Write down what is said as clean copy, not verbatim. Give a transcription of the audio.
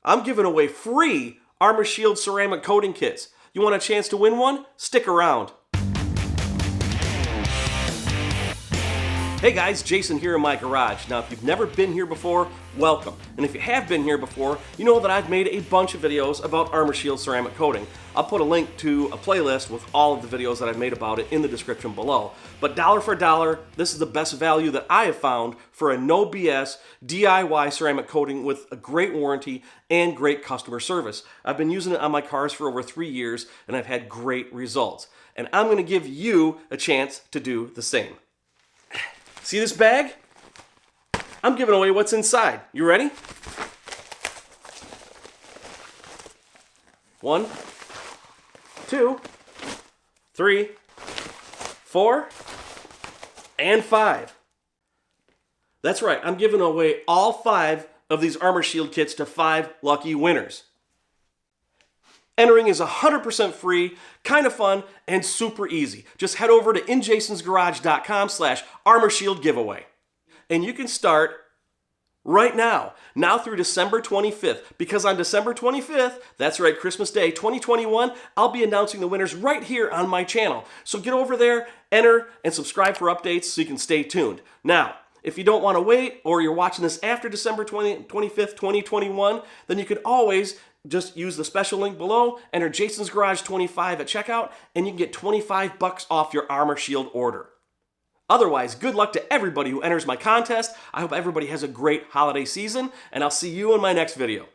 I'm giving away free Armor Shield ceramic coating kits. You want a chance to win one? Stick around. Hey guys, Jason here in my garage. Now, if you've never been here before, welcome. And if you have been here before, you know that I've made a bunch of videos about Armor Shield ceramic coating. I'll put a link to a playlist with all of the videos that I've made about it in the description below. But dollar for dollar, this is the best value that I have found for a no BS DIY ceramic coating with a great warranty and great customer service. I've been using it on my cars for over 3 years and I've had great results. And I'm going to give you a chance to do the same. See this bag? I'm giving away what's inside. You ready? 1, 2, 3, 4, and 5. That's right, I'm giving away all 5 of these Armor Shield kits to 5 lucky winners. Entering is 100% free, kind of fun, and super easy. Just head over to injasonsgarage.com/ArmorShieldGiveaway. And you can start right now through December 25th. Because on December 25th, that's right, Christmas Day 2021, I'll be announcing the winners right here on my channel. So get over there, enter, and subscribe for updates so you can stay tuned. Now, if you don't want to wait, or you're watching this after December 25th, 2021, then you can always just use the special link below, enter Jason's Garage 25 at checkout, and you can get $25 off your Armor Shield order. Otherwise, good luck to everybody who enters my contest. I hope everybody has a great holiday season, and I'll see you in my next video.